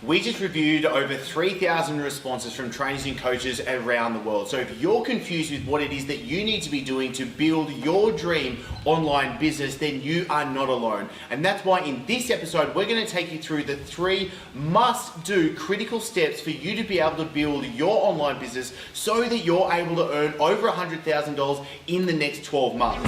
We just reviewed over 3,000 responses from trainers and coaches around the world. So if you're confused with what it is that you need to be doing to build your dream online business, then you are not alone. And that's why in this episode, we're going to take you through the 3 must-do critical steps for you to be able to build your online business so that you're able to earn over $100,000 in the next 12 months.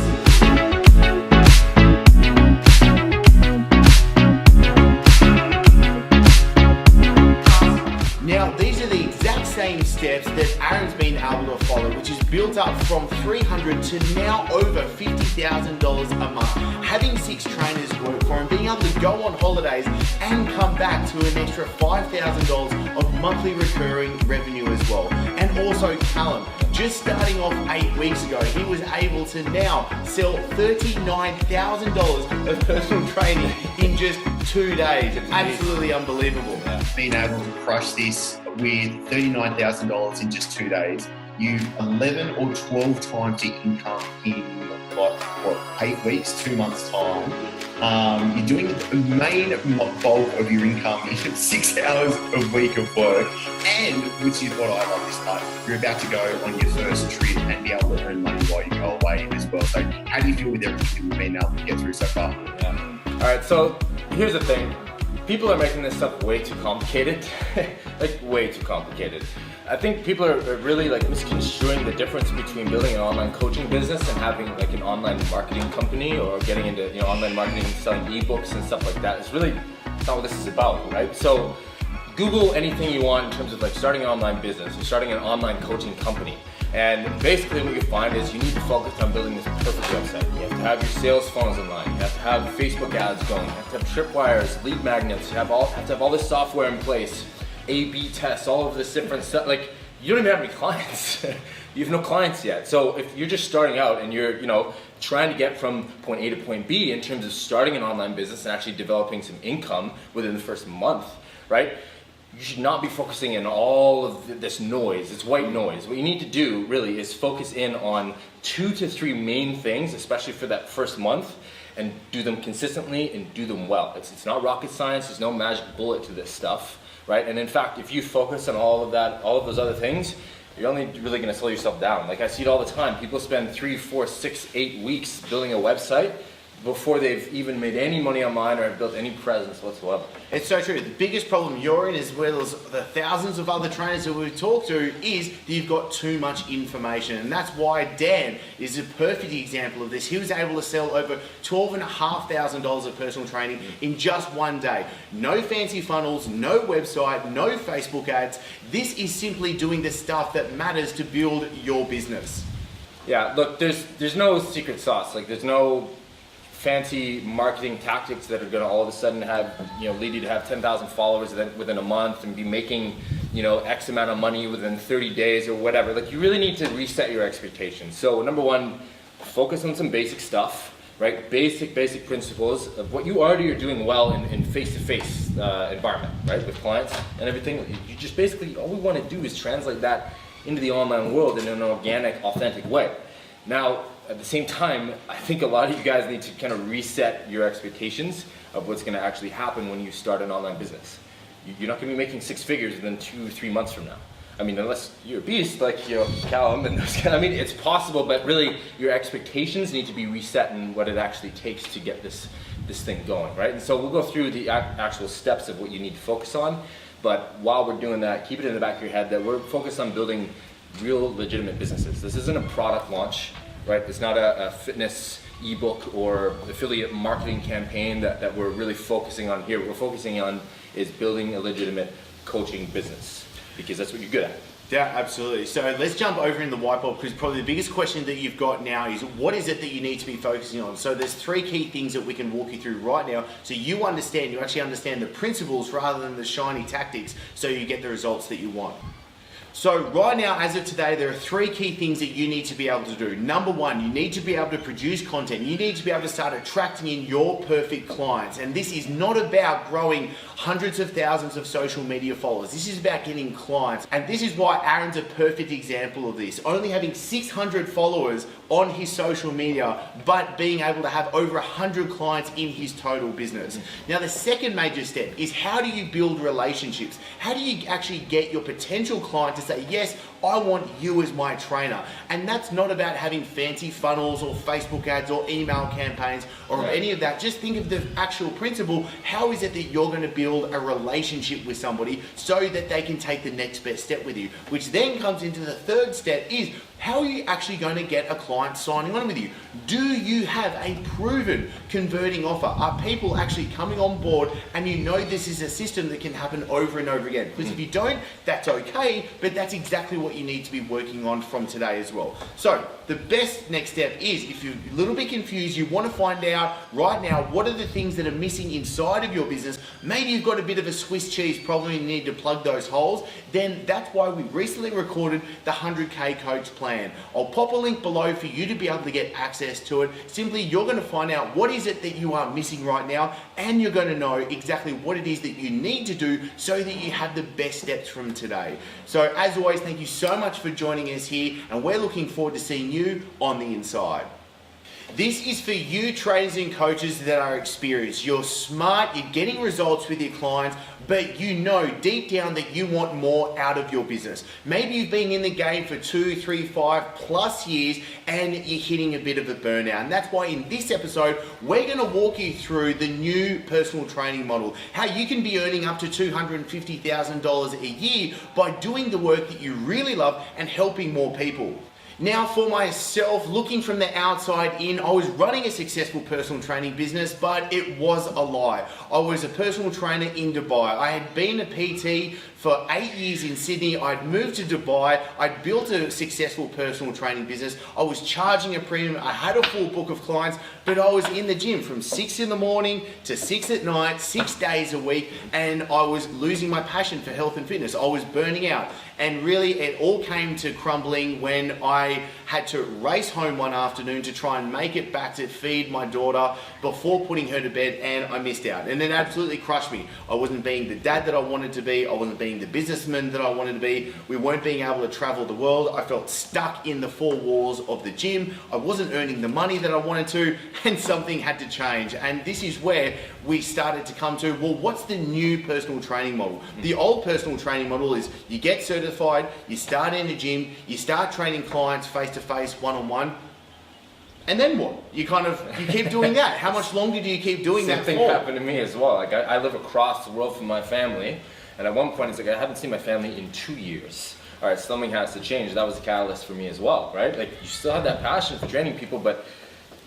Now, these are the exact same steps that Aaron's been able to follow, which is built up from $300 to now over $50,000 a month. Having 6 trainers work for him, being able to go on holidays and come back to an extra $5,000 of monthly recurring revenue as well. And also Callum, just starting off 8 weeks ago, he was able to now sell $39,000 of personal training in just 2 days. Absolutely unbelievable. Being able to crush this with $39,000 in just 2 days, you 11 or 12 times your income in 8 weeks, 2 months time. You're doing the main bulk of your income in 6 hours a week of work, and which is what I love this part, you're about to go on your first trip and be able to earn money while you go away as well. So how do you feel with everything that we've been able to get through so far? Yeah. All right, so here's the thing. People are making this stuff way too complicated, like way too complicated. I think people are really like misconstruing the difference between building an online coaching business and having like an online marketing company, or getting into online marketing, selling ebooks and stuff like that. It's really not what this is about, right? So Google anything you want in terms of like starting an online business or starting an online coaching company. And basically what you find is you need to focus on building this perfect website. You have to have your sales funnels in line. You have to have Facebook ads going. You have to have tripwires, lead magnets. You have to have all this software in place, A/B tests, all of this different stuff. Like, you don't even have any clients. You have no clients yet. So if you're just starting out and you're trying to get from point A to point B in terms of starting an online business and actually developing some income within the first month, right? You should not be focusing on all of this noise. It's white noise. What you need to do really is focus in on 2 to 3 main things, especially for that first month, and do them consistently and do them well. It's not rocket science. There's no magic bullet to this stuff, right? And in fact, if you focus on all of that, all of those other things, you're only really going to slow yourself down. Like, I see it all the time. People spend 3, 4, 6, 8 weeks building a website before they've even made any money online or have built any presence whatsoever. It's so true. The biggest problem you're in, as well as the thousands of other trainers that we've talked to, is that you've got too much information. And that's why Dan is a perfect example of this. He was able to sell over $12,500 of personal training in just 1 day. No fancy funnels, no website, no Facebook ads. This is simply doing the stuff that matters to build your business. Yeah, look, there's no secret sauce. Like, there's no fancy marketing tactics that are going to all of a sudden have lead you to have 10,000 followers within a month and be making X amount of money within 30 days or whatever. Like, you really need to reset your expectations. So number one, focus on some basic stuff, right? Basic principles of what you already are doing well in face-to-face environment, right, with clients and everything. You just basically, all we want to do is translate that into the online world in an organic, authentic way. Now, at the same time, I think a lot of you guys need to kind of reset your expectations of what's going to actually happen when you start an online business. You're not going to be making 6 figures within 2 or 3 months from now. I mean, unless you're a beast like Callum and those guys. I mean, it's possible, but really your expectations need to be reset in what it actually takes to get this thing going, right? And so we'll go through the actual steps of what you need to focus on. But while we're doing that, keep it in the back of your head that we're focused on building real legitimate businesses. This isn't a product launch. Right, it's not a fitness ebook or affiliate marketing campaign that we're really focusing on here. What we're focusing on is building a legitimate coaching business, because that's what you're good at. Yeah, absolutely. So let's jump over in the whiteboard, because probably the biggest question that you've got now is, what is it that you need to be focusing on? So there's 3 key things that we can walk you through right now, so you actually understand the principles rather than the shiny tactics, so you get the results that you want. So right now, as of today, there are 3 key things that you need to be able to do. Number 1, you need to be able to produce content. You need to be able to start attracting in your perfect clients. And this is not about growing hundreds of thousands of social media followers. This is about getting clients. And this is why Aaron's a perfect example of this. Only having 600 followers on his social media, but being able to have over 100 clients in his total business. Now, the second major step is, how do you build relationships? How do you actually get your potential client to say, yes, I want you as my trainer? And that's not about having fancy funnels or Facebook ads or email campaigns or any of that. Just think of the actual principle. How is it that you're going to build a relationship with somebody so that they can take the next best step with you? Which then comes into the third step is, how are you actually going to get a client signing on with you? Do you have a proven converting offer? Are people actually coming on board and you know this is a system that can happen over and over again? Because if you don't, that's okay, but that's exactly what you need to be working on from today as well. So the best next step is, if you're a little bit confused, you want to find out right now what are the things that are missing inside of your business. Maybe you've got a bit of a Swiss cheese problem and you need to plug those holes. Then that's why we recently recorded the 100K Coach Plan. I'll pop a link below for you to be able to get access to it. Simply, you're going to find out what is it that you are missing right now, and you're going to know exactly what it is that you need to do so that you have the best steps from today. So as always, thank you so much for joining us here, and we're looking forward to seeing you on the inside. This is for you trainers and coaches that are experienced. You're smart, you're getting results with your clients, but you know deep down that you want more out of your business. Maybe you've been in the game for 2, 3, 5+ years and you're hitting a bit of a burnout. And that's why in this episode, we're gonna walk you through the new personal training model, how you can be earning up to $250,000 a year by doing the work that you really love and helping more people. Now, for myself, looking from the outside in, I was running a successful personal training business, but it was a lie. I was a personal trainer in Dubai. I had been a PT for 8 years in Sydney. I'd moved to Dubai. I'd built a successful personal training business. I was charging a premium. I had a full book of clients, but I was in the gym from 6 in the morning to 6 at night, 6 days a week, and I was losing my passion for health and fitness. I was burning out. And really, it all came to crumbling when I had to race home one afternoon to try and make it back to feed my daughter before putting her to bed, and I missed out. And it absolutely crushed me. I wasn't being the dad that I wanted to be. I wasn't being the businessman that I wanted to be. We weren't being able to travel the world. I felt stuck in the 4 walls of the gym. I wasn't earning the money that I wanted to, and something had to change. And this is where we started to come to, well, what's the new personal training model? The old personal training model is you get certified, you start in a gym, you start training clients face-to-face, one-on-one, and then what? You keep doing that. How much longer do you keep doing that for? Same thing happened to me as well. Like I live across the world from my family, and at one point it's like I haven't seen my family in 2 years. All right, something has to change. That was a catalyst for me as well, right? Like you still have that passion for training people, but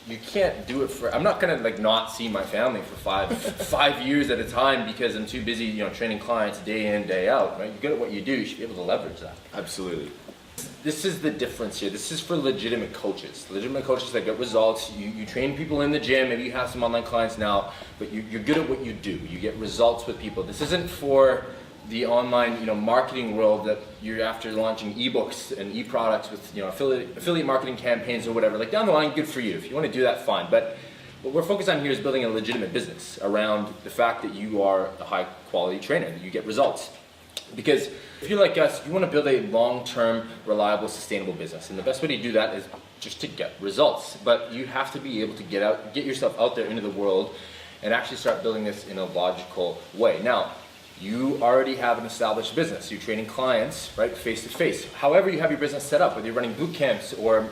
you can't do it for. I'm not gonna like not see my family for five years at a time because I'm too busy, training clients day in, day out. Right? You're good at what you do. You should be able to leverage that. Absolutely. This is the difference here. This is for legitimate coaches. Legitimate coaches that get results. You train people in the gym. Maybe you have some online clients now, but you're good at what you do. You get results with people. This isn't for the online, marketing world that you're after launching ebooks and e-products with, affiliate marketing campaigns or whatever. Like down the line, good for you. If you want to do that, fine. But what we're focused on here is building a legitimate business around the fact that you are a high quality trainer, that you get results. Because if you're like us, you want to build a long-term, reliable, sustainable business. And the best way to do that is just to get results. But you have to be able to get yourself out there into the world and actually start building this in a logical way. Now, you already have an established business. You're training clients, right, face-to-face. However you have your business set up, whether you're running boot camps or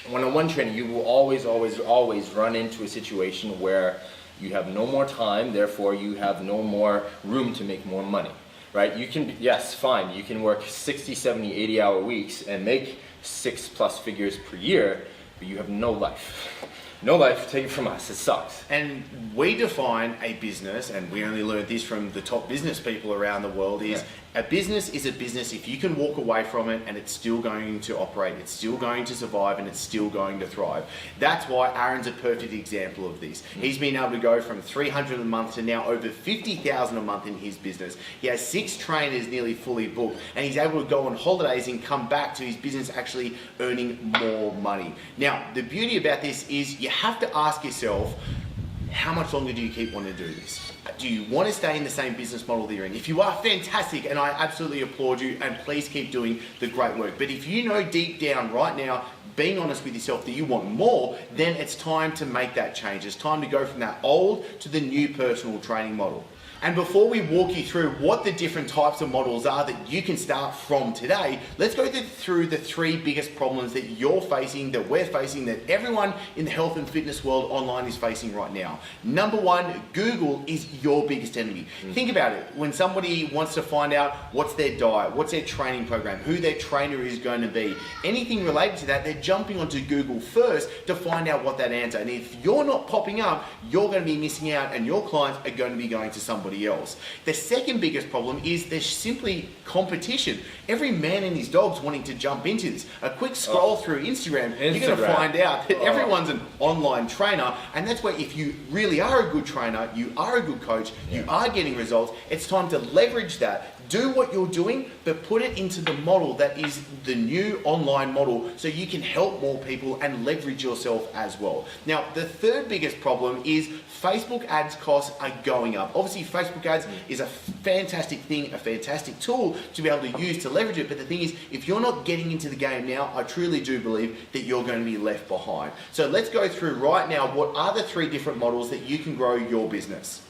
one-on-one training, you will always run into a situation where you have no more time, therefore you have no more room to make more money, right? You can, yes, fine, you can work 60, 70, 80-hour weeks and make 6+ figures per year, but you have no life. no life, take it from us, it sucks. And we define a business, and we only learned this from the top business people around the world, is a business is a business if you can walk away from it and it's still going to operate, it's still going to survive, and it's still going to thrive. That's why Aaron's a perfect example of this. He's been able to go from 300 a month to now over 50,000 a month in his business. He has 6 trainers nearly fully booked, and he's able to go on holidays and come back to his business actually earning more money. Now, the beauty about this is you have to ask yourself, how much longer do you keep wanting to do this? Do you want to stay in the same business model that you're in? If you are, fantastic, and I absolutely applaud you, and please keep doing the great work. But if you know deep down right now, being honest with yourself, that you want more, then it's time to make that change. It's time to go from that old to the new personal training model. And before we walk you through what the different types of models are that you can start from today, let's go through the 3 biggest problems that you're facing, that we're facing, that everyone in the health and fitness world online is facing right now. Number 1, Google is your biggest enemy. Think about it. When somebody wants to find out what's their diet, what's their training program, who their trainer is going to be, anything related to that, they're jumping onto Google first to find out what that answer. And if you're not popping up, you're going to be missing out, and your clients are going to be going to somebody else. The second biggest problem is there's simply competition. Every man and his dog's wanting to jump into this. A quick scroll through Instagram, you're going to find out that everyone's an online trainer, and that's where if you really are a good trainer, you are a good coach, you are getting results, it's time to leverage that. Do what you're doing, but put it into the model that is the new online model so you can help more people and leverage yourself as well. Now, the third biggest problem is Facebook ads costs are going up. Obviously, Facebook ads is a fantastic thing, a fantastic tool to be able to use to leverage it. But the thing is, if you're not getting into the game now, I truly do believe that you're going to be left behind. So let's go through right now what are the 3 different models that you can grow your business.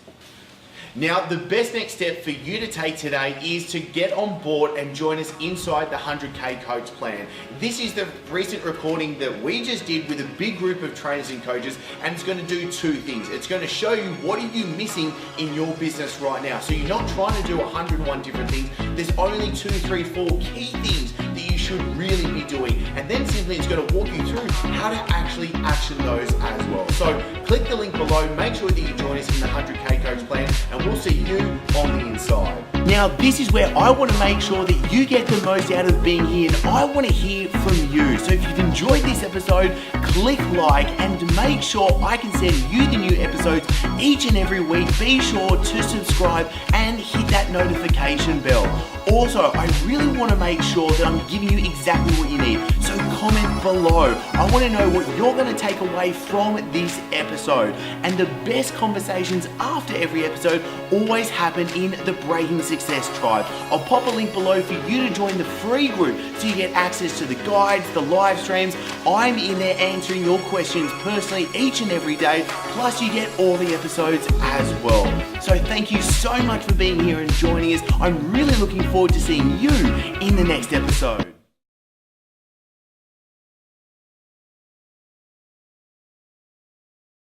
Now, the best next step for you to take today is to get on board and join us inside the 100K Coach Plan. This is the recent recording that we just did with a big group of trainers and coaches, and it's going to do 2 things. It's going to show you what are you missing in your business right now. So you're not trying to do 101 different things. There's only 2, 3, 4 key things that you should really be doing. And then simply it's going to walk you through how to actually action those as well. So click the link below, make sure that you join us in the 100K Coach Plan, and we'll see you on the inside. Now, this is where I want to make sure that you get the most out of being here, and I want to hear from you. So if you've enjoyed this episode, click like, and to make sure I can send you the new episodes each and every week, be sure to subscribe and hit that notification bell. Also, I really want to make sure that I'm giving you exactly what you need. So comment below. I want to know what you're going to take away from this episode. And the best conversations after every episode always happen in the Breaking Success Tribe. I'll pop a link below for you to join the free group so you get access to the guides, the live streams. I'm in there answering your questions personally each and every day. Plus you get all the episodes as well. So thank you so much for being here and joining us. I'm really looking forward to seeing you in the next episode.